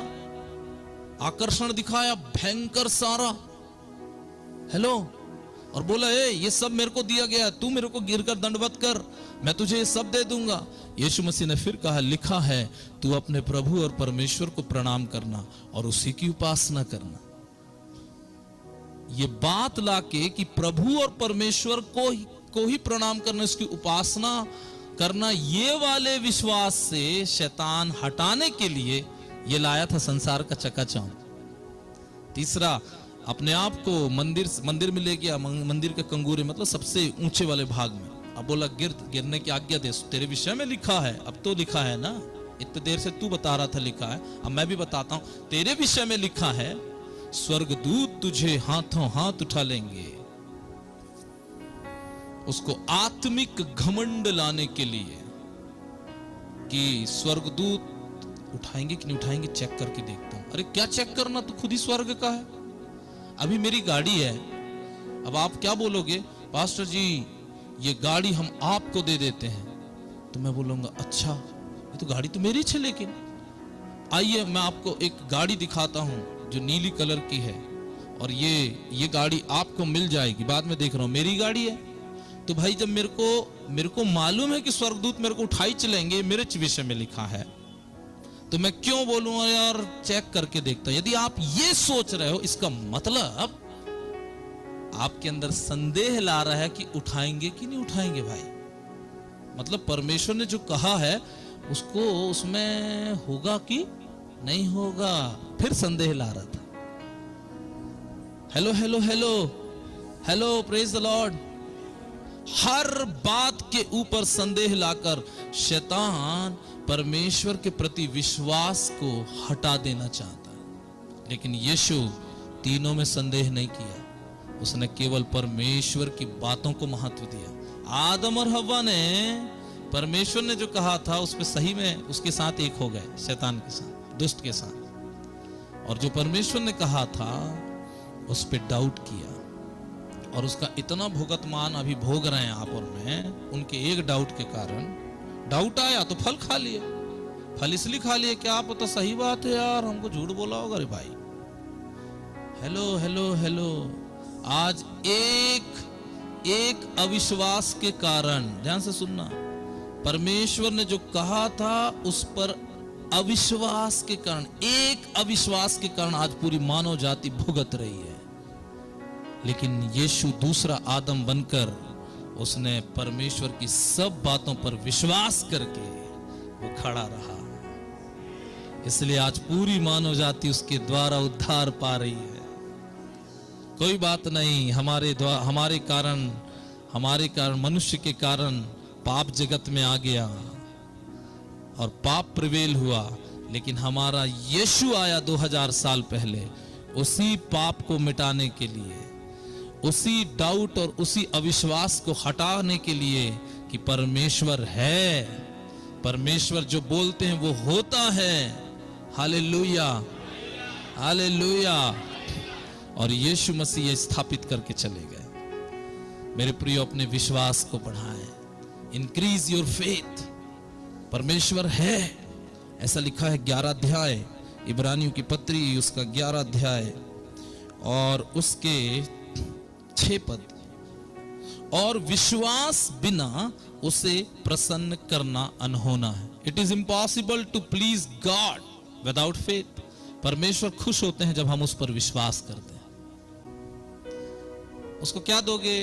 आकर्षण दिखाया भयंकर सारा, हेलो, और बोला ए ये सब मेरे को दिया गया, तू मेरे को गिरकर दंडवत कर, मैं तुझे ये सब दे दूंगा। यीशु मसीह ने फिर कहा लिखा है तू अपने प्रभु और परमेश्वर को प्रणाम करना और उसी की उपासना करना। ये बात लाके कि प्रभु और परमेश्वर को ही प्रणाम करना, उसकी उपासना करना, ये वाले विश्वास से शैतान हटाने के लिए ये लाया था संसार का चकाचौंध। तीसरा, अपने आप को मंदिर में ले गया, मंदिर के कंगूरे मतलब सबसे ऊंचे वाले भाग में। अब बोला गिरने की आज्ञा दे, तेरे विषय में लिखा है। अब तो लिखा है ना, इतने देर से तू बता रहा था लिखा है, अब मैं भी बताता हूं, तेरे विषय में लिखा है स्वर्गदूत तुझे हाथों हाथ उठा लेंगे। उसको आत्मिक घमंड लाने के लिए कि स्वर्गदूत उठाएंगे कि नहीं उठाएंगे, चेक करके देखता हूं। अरे क्या चेक करना, तू खुद ही स्वर्ग का है। अभी मेरी गाड़ी है, अब आप क्या बोलोगे, पास्टर जी ये गाड़ी हम आपको दे देते हैं, तो मैं बोलूंगा अच्छा ये तो गाड़ी तो मेरी है, लेकिन आइए मैं आपको एक गाड़ी दिखाता हूं जो नीली कलर की है, और ये गाड़ी आपको मिल जाएगी, बाद में देख रहा हूं मेरी गाड़ी है। तो भाई जब मेरे को मालूम है कि स्वर्गदूत मेरे को उठाई चलेंगे, मेरे विषय में लिखा है, तो मैं क्यों बोलूं यार चेक करके देखता। यदि आप ये सोच रहे हो, इसका मतलब आपके अंदर संदेह ला रहा है कि उठाएंगे कि नहीं उठाएंगे। भाई मतलब परमेश्वर ने जो कहा है उसको उसमें होगा कि नहीं होगा, फिर संदेह ला रहा था। Hello hello hello hello, praise the lord. हर बात के ऊपर संदेह लाकर शैतान परमेश्वर के प्रति विश्वास को हटा देना चाहता है, लेकिन यीशु तीनों में संदेह नहीं किया, उसने केवल परमेश्वर की बातों को महत्व दिया। आदम और हव्वा ने परमेश्वर ने जो कहा था उस पे सही में उसके साथ एक हो गए, शैतान के साथ, दुष्ट के साथ, और जो परमेश्वर ने कहा था उस पे डाउट किया, और उसका इतना भुगतमान अभी भोग रहे हैं आप और मैं, उनके एक डाउट के कारण। डाउट आया तो फल खा लिए, फल इसलिए खा लिए क्या पता सही बात है यार, हमको झूठ बोला होगा। रे भाई हेलो हेलो हेलो, आज एक अविश्वास के कारण, ध्यान से सुनना, परमेश्वर ने जो कहा था उस पर अविश्वास के कारण, एक अविश्वास के कारण आज पूरी मानव जाति भुगत रही है। लेकिन यीशु दूसरा आदम बनकर उसने परमेश्वर की सब बातों पर विश्वास करके वो खड़ा रहा, इसलिए आज पूरी मानव जाति उसके द्वारा उद्धार पा रही है। कोई बात नहीं, हमारे कारण मनुष्य के कारण पाप जगत में आ गया और पाप प्रिवेल हुआ, लेकिन हमारा यीशु आया 2000 साल पहले उसी पाप को मिटाने के लिए, उसी डाउट और उसी अविश्वास को हटाने के लिए कि परमेश्वर है, परमेश्वर जो बोलते हैं वो होता है। Hallelujah, hallelujah. और यीशु मसीह ये स्थापित करके चले गए। मेरे प्रियो, अपने विश्वास को बढ़ाएं, इंक्रीज योर फेथ। परमेश्वर है, ऐसा लिखा है 11 अध्याय इब्रानियों की पत्री, उसका 11 अध्याय और उसके 6 पद। और विश्वास बिना उसे प्रसन्न करना अनहोना है। It is impossible to please God without faith. परमेश्वर खुश होते हैं जब हम उस पर विश्वास करते हैं। उसको क्या दोगे,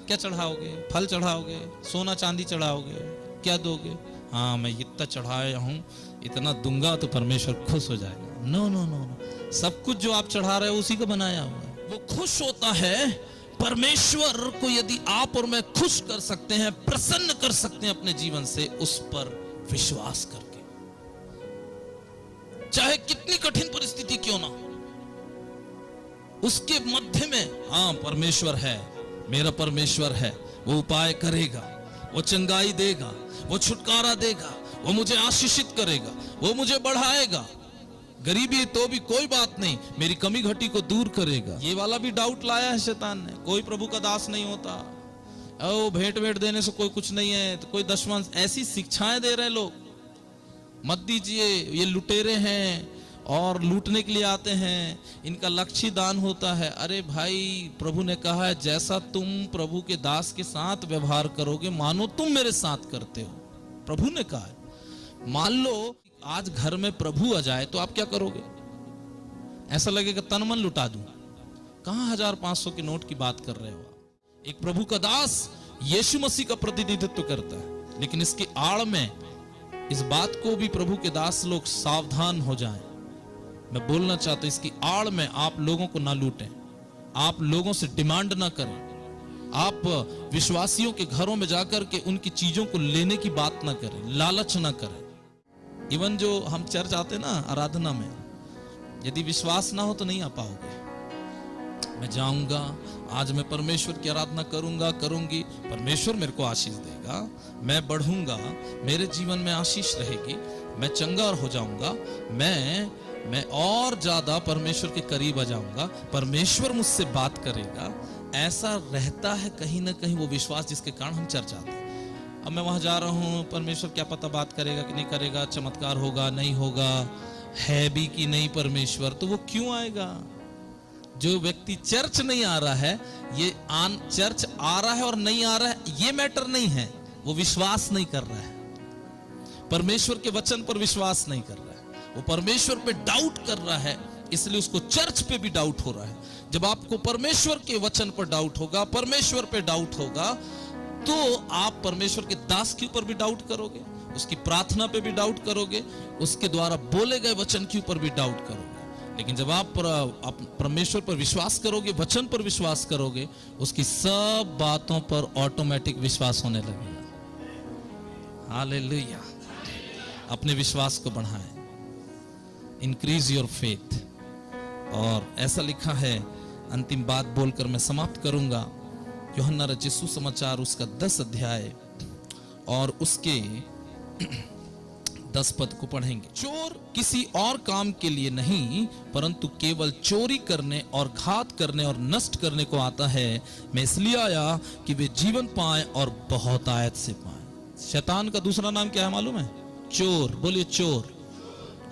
क्या चढ़ाओगे? फल चढ़ाओगे, सोना चांदी चढ़ाओगे, क्या दोगे? हाँ, मैं इतना चढ़ाया हूं, इतना दूंगा तो परमेश्वर खुश हो जाएगा। नो नो नो नो, सब कुछ जो आप चढ़ा रहे हो उसी का बनाया हुआ है। वो खुश होता है परमेश्वर को यदि आप और मैं खुश कर सकते हैं, प्रसन्न कर सकते हैं अपने जीवन से, उस पर विश्वास करके, चाहे कितनी कठिन परिस्थिति क्यों ना, उसके मध्य में हाँ परमेश्वर है, मेरा परमेश्वर है, वो उपाय करेगा, वो चंगाई देगा, वो छुटकारा देगा, वो मुझे आशीषित करेगा, वो मुझे बढ़ाएगा। गरीबी है तो भी कोई बात नहीं, मेरी कमी घटी को दूर करेगा। ये वाला भी डाउट लाया है शैतान ने, कोई प्रभु का दास नहीं होता, ओ भेंट वेंट देने से कोई कुछ नहीं है, तो कोई दशवंश, ऐसी शिक्षाएं दे रहे लोग, मत दीजिए, ये लुटेरे हैं और लूटने के लिए आते हैं, इनका लक्ष्य दान होता है। अरे भाई, प्रभु ने कहा है जैसा तुम प्रभु के दास के साथ व्यवहार करोगे मानो तुम मेरे साथ करते हो, प्रभु ने कहा है। मान लो आज घर में प्रभु आ जाए तो आप क्या करोगे? ऐसा लगेगा तन मन लुटा दूं। कहां 1500 के नोट की बात कर रहे हो? एक प्रभु का दास यीशु मसीह का प्रतिनिधित्व करता है, लेकिन इसकी आड़ में इस बात को भी प्रभु के दास लोग सावधान हो जाएं। मैं बोलना चाहता हूं, इसकी आड़ में आप लोगों को ना लूटें, आप लोगों से डिमांड ना करें, आप विश्वासियों के घरों में जाकर के उनकी चीजों को लेने की बात ना करें, लालच ना करें। इवन जो हम चर्च आते ना आराधना में, यदि विश्वास ना हो तो नहीं आ पाओगे। मैं जाऊंगा, आज मैं परमेश्वर की आराधना करूंगी, परमेश्वर मेरे को आशीष देगा, मैं बढ़ूंगा, मेरे जीवन में आशीष रहेगी, मैं चंगा हो जाऊंगा, मैं और ज्यादा परमेश्वर के करीब आ जाऊंगा, परमेश्वर मुझसे बात करेगा। ऐसा रहता है कहीं ना कहीं वो विश्वास जिसके कारण हम चर्च आते हैं। अब मैं वहां जा रहा हूं, परमेश्वर क्या पता बात करेगा कि नहीं करेगा, चमत्कार होगा नहीं होगा, है भी कि नहीं परमेश्वर, तो वो क्यों आएगा? जो व्यक्ति चर्च नहीं आ रहा है, ये चर्च आ रहा है और नहीं आ रहा है, ये मैटर नहीं है, वो विश्वास नहीं कर रहा है, परमेश्वर के वचन पर विश्वास नहीं कर रहा है, वो परमेश्वर पे डाउट कर रहा है, इसलिए उसको चर्च पे भी डाउट हो रहा है। जब आपको परमेश्वर के वचन पर डाउट होगा, परमेश्वर पे डाउट होगा, तो आप परमेश्वर के दास के ऊपर भी डाउट करोगे, उसकी प्रार्थना पे भी डाउट करोगे, उसके द्वारा बोले गए वचन के ऊपर भी डाउट करोगे। लेकिन जब आप परमेश्वर पर विश्वास करोगे, वचन पर विश्वास करोगे, उसकी सब बातों पर ऑटोमेटिक विश्वास होने लगेगा। हालेलुया। अपने विश्वास को बढ़ाएं, इंक्रीज योर फेथ। और ऐसा लिखा है, अंतिम बात बोलकर मैं समाप्त करूंगा, यूहन्ना रचित सुसमाचार उसका 10 अध्याय और उसके 10 पद को पढ़ेंगे। चोर किसी और काम के लिए नहीं, परंतु केवल चोरी करने और घात करने और नष्ट करने को आता है। मैं इसलिए आया कि वे जीवन पाएं और बहुतायत से पाएं। शैतान का दूसरा नाम क्या है मालूम है? चोर। बोलिए चोर।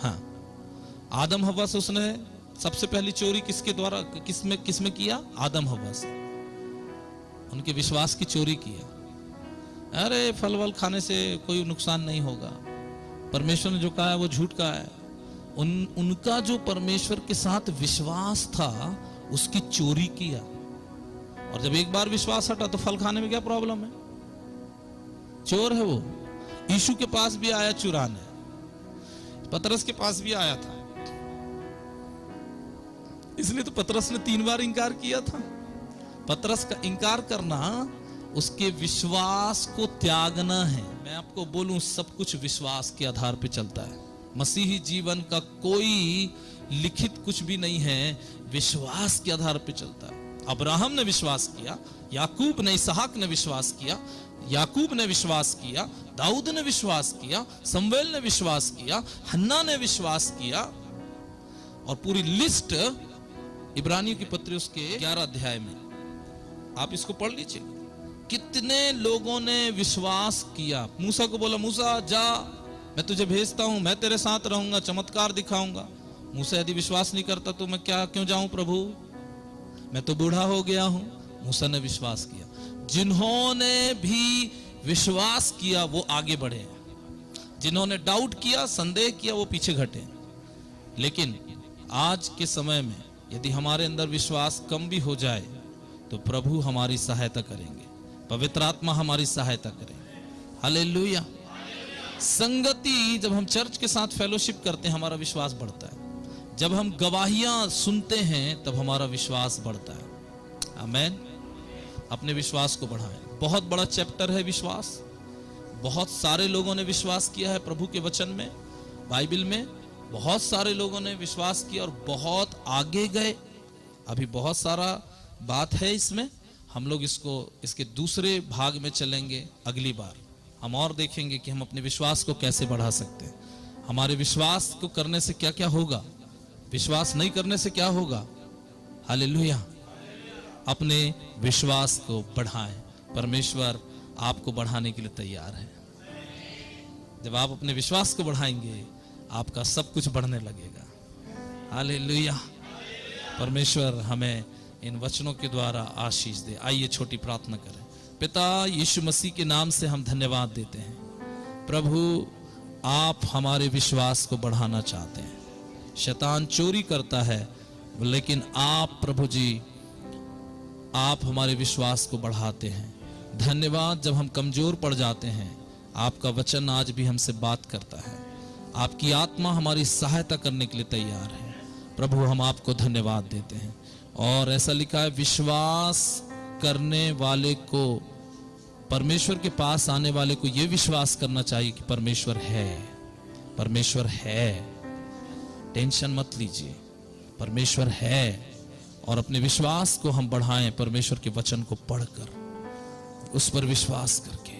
हाँ, आदम हव्वा से उसने सबसे पहली चोरी किसके द्वारा, किसमें किया? आदम हव्वा से, उनके विश्वास की चोरी किया। अरे फल वल खाने से कोई नुकसान नहीं होगा, परमेश्वर ने जो कहा है वो झूठ का है। उनका जो परमेश्वर के साथ विश्वास था, उसकी चोरी किया। और जब एक बार विश्वास हटा तो फल खाने में क्या प्रॉब्लम है? चोर है वो। यीशु के पास भी आया चुराने, पतरस के पास भी आया था, इसलिए तो पतरस ने 3 बार इंकार किया था। पतरस का इंकार करना उसके विश्वास को त्यागना है। मैं आपको बोलूं, सब कुछ विश्वास के आधार पे चलता है। मसीही जीवन का कोई लिखित कुछ भी नहीं है, विश्वास के आधार पे चलता है। अब्राहम ने विश्वास किया, याकूब ने, इसहाक ने विश्वास किया, याकूब ने विश्वास किया, दाऊद ने विश्वास किया, शमूएल ने विश्वास किया, हन्ना ने विश्वास किया, और पूरी लिस्ट इब्रानियों की पत्री उसके 11 अध्याय में, आप इसको पढ़ लीजिए। कितने लोगों ने विश्वास किया। मूसा को बोला, मूसा जा, मैं तुझे भेजता हूं, मैं तेरे साथ रहूंगा, चमत्कार दिखाऊंगा। मूसा यदि विश्वास नहीं करता तो मैं क्यों जाऊं प्रभु, मैं तो बूढ़ा हो गया हूं। मूसा ने विश्वास किया। जिन्होंने भी विश्वास किया वो आगे बढ़े, जिन्होंने डाउट किया, संदेह किया, वो पीछे घटे। लेकिन आज के समय में यदि हमारे अंदर विश्वास कम भी हो जाए तो प्रभु हमारी सहायता करेंगे, पवित्र आत्मा हमारी सहायता करेंगे। हालेलुया। संगति, जब हम चर्च के साथ फेलोशिप करते हैं हमारा विश्वास बढ़ता है। जब हम गवाहियां सुनते हैं तब हमारा विश्वास बढ़ता है। आमीन। अपने विश्वास को बढ़ाएं। बहुत बड़ा चैप्टर है विश्वास। बहुत सारे लोगों ने विश्वास किया है प्रभु के वचन में, बाइबल में बहुत सारे लोगों ने विश्वास किया और बहुत आगे गए। अभी बहुत सारा बात है इसमें, हम लोग इसके दूसरे भाग में चलेंगे। अगली बार हम और देखेंगे कि हम अपने विश्वास को कैसे बढ़ा सकते हैं। हमारे विश्वास को करने से क्या क्या होगा, विश्वास नहीं करने से क्या होगा। हालेलुया। अपने विश्वास को बढ़ाएं। परमेश्वर आपको बढ़ाने के लिए तैयार है। जब आप अपने विश्वास को बढ़ाएंगे आपका सब कुछ बढ़ने लगेगा। हालेलुया। परमेश्वर हमें इन वचनों के द्वारा आशीष दे। आइए छोटी प्रार्थना करें। पिता, यीशु मसीह के नाम से हम धन्यवाद देते हैं। प्रभु, आप हमारे विश्वास को बढ़ाना चाहते हैं। शैतान चोरी करता है, लेकिन आप प्रभु जी, आप हमारे विश्वास को बढ़ाते हैं। धन्यवाद। जब हम कमजोर पड़ जाते हैं आपका वचन आज भी हमसे बात करता है। आपकी आत्मा हमारी सहायता करने के लिए तैयार है। प्रभु, हम आपको धन्यवाद देते हैं। और ऐसा लिखा है, विश्वास करने वाले को, परमेश्वर के पास आने वाले को यह विश्वास करना चाहिए कि परमेश्वर है। परमेश्वर है, टेंशन मत लीजिए, परमेश्वर है। और अपने विश्वास को हम बढ़ाएं परमेश्वर के वचन को पढ़कर, उस पर विश्वास करके।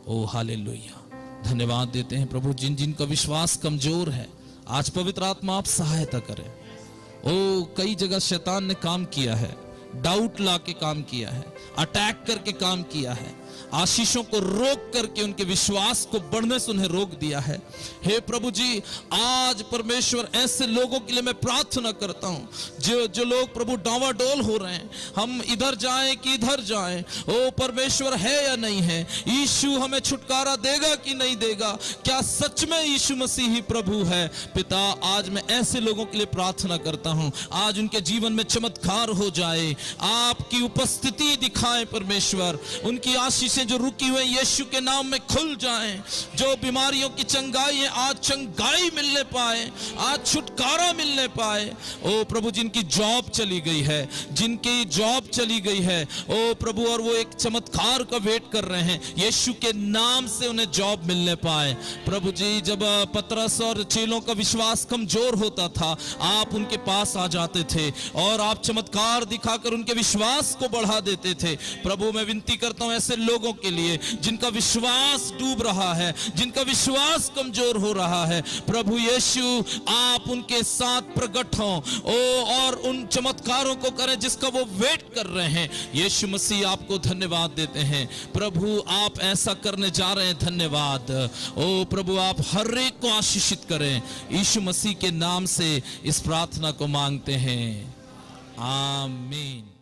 ओ हालेलुया। धन्यवाद देते हैं प्रभु, जिन जिन का विश्वास कमजोर है आज पवित्र आत्मा आप सहायता करें। ओ कई जगह शैतान ने काम किया है, डाउट ला के काम किया है, अटैक करके काम किया है, आशीषों को रोक करके उनके विश्वास को बढ़ने से उन्हें रोक दिया है। हे प्रभु जी, आज परमेश्वर ऐसे लोगों के लिए मैं प्रार्थना करता हूं जो लोग प्रभु डावाडोल हो रहे हैं, हम इधर जाएं कि इधर जाएं। ओ परमेश्वर है या नहीं है, यीशु हमें छुटकारा देगा कि नहीं देगा, क्या सच में यीशु मसीह ही प्रभु है। पिता, आज मैं ऐसे लोगों के लिए प्रार्थना करता हूं, आज उनके जीवन में चमत्कार हो जाए, आपकी उपस्थिति दिखाएं परमेश्वर। उनकी आशीष जो रुकी हुई यीशु के नाम में खुल जाएं। जो बीमारियों की चंगाई है आज चंगाई मिलने पाए, आज छुटकारा मिलने पाए। ओ प्रभु, जिनकी जॉब चली गई है, जिनकी जॉब चली गई है ओ प्रभु, और वो एक चमत्कार का वेट कर रहे हैं, यीशु के नाम से उन्हें जॉब मिलने पाए। प्रभु जी, जब पतरस और चेलों का विश्वास कमजोर होता था आप उनके पास आ जाते थे और आप चमत्कार दिखाकर उनके विश्वास को बढ़ा देते थे। प्रभु, मैं विनती करता हूं ऐसे लोगों के लिए जिनका विश्वास डूब रहा है, जिनका विश्वास कमजोर हो रहा है, प्रभु यीशु आप उनके साथ प्रकट हो और उन चमत्कारों को करें जिसका वो वेट कर रहे हैं। यीशु मसीह, आपको धन्यवाद देते हैं। प्रभु, आप ऐसा करने जा रहे हैं, धन्यवाद। ओ प्रभु, आप हर एक को आशीषित करें। यीशु मसीह के नाम से इस प्रार्थना को मांगते हैं, आमीन।